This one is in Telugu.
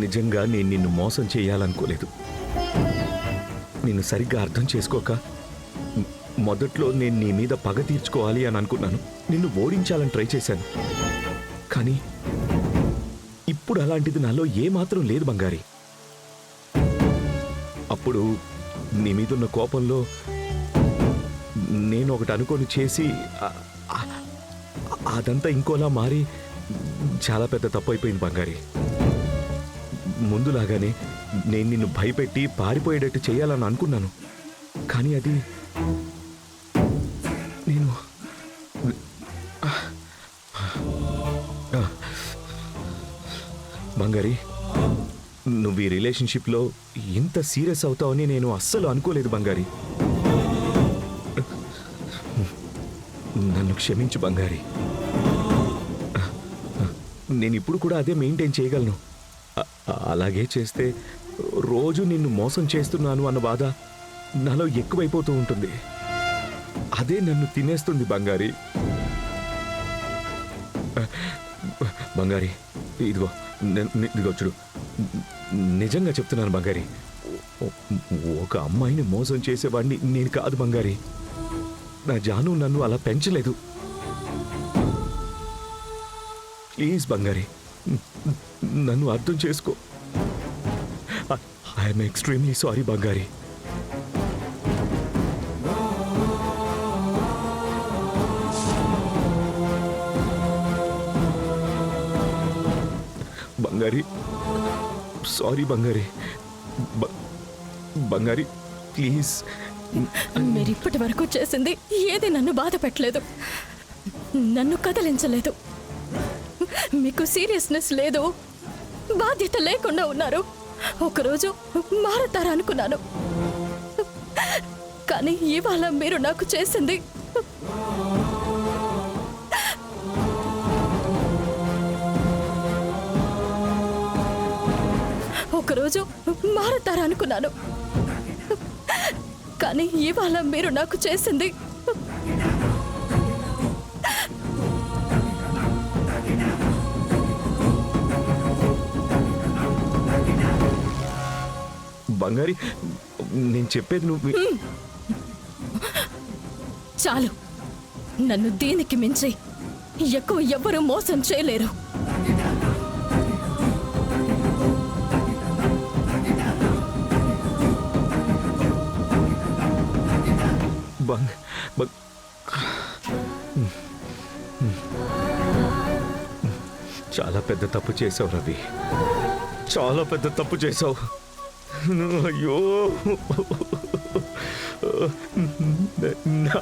నిజంగా నేను నిన్ను మోసం చేయాలనుకోలేదు. నిన్ను సరిగ్గా అర్థం చేసుకోక మొదట్లో నేను నీ మీద పగ తీర్చుకోవాలి అని అనుకున్నాను. నిన్ను ఓడించాలని ట్రై చేశాను. కానీ ఇప్పుడు అలాంటిది నాలో ఏమాత్రం లేదు బంగారి. అప్పుడు నీ మీదున్న కోపంలో నేను ఒకటి అనుకొని చేసి అదంతా ఇంకోలా మారి చాలా పెద్ద తప్పు అయిపోయింది బంగారి. ముందులాగానే నేను నిన్ను భయపెట్టి పారిపోయేటట్టు చేయాలని అనుకున్నాను. కానీ అది నేను బంగారి, నువ్వు ఈ రిలేషన్షిప్లో ఇంత సీరియస్ అవుతావని నేను అస్సలు అనుకోలేదు బంగారి. నన్ను క్షమించు బంగారి. నేను ఇప్పుడు కూడా అదే మెయింటైన్ చేయగలను. అలాగే చేస్తే రోజు నిన్ను మోసం చేస్తున్నాను అన్న బాధ నాలో ఎక్కువైపోతూ ఉంటుంది. అదే నన్ను తినేస్తుంది బంగారి. బంగారి, ఇదిగో ఇదిగో చూడు, నిజంగా చెప్తున్నాను బంగారి. ఒక అమ్మాయిని మోసం చేసేవాడిని నేను కాదు బంగారి. నా జాను నన్ను అలా పెంచలేదు. ప్లీజ్ బంగారి, నన్ను అర్థం చేసుకో. ఐఎమ్ ఎక్స్ట్రీమ్లీ సారీ బంగారి. బంగారి, సారీ బంగారి. బంగారి ప్లీజ్. మీరు ఇప్పటి వరకు చేసింది ఏది నన్ను బాధ పెట్టలేదు, నన్ను కదలించలేదు. మీకు సీరియస్నెస్ లేదు, బాధ్యత లేకుండా ఉన్నారు. ఒకరోజు మారతారనుకున్నాను, కానీ ఇవాళ మీరు నాకు చేసింది ఒకరోజు మారతారనుకున్నాను, కానీ ఇవాళ మీరు నాకు చేసింది బంగారి, నేను చెప్పేది నువ్వు చాలు. నన్ను దీనికి మించి ఎక్కువ ఎవ్వరూ మోసం చేయలేరు. చాలా పెద్ద తప్పు చేసావు రవి, చాలా పెద్ద తప్పు చేసావు. అయ్యో, నా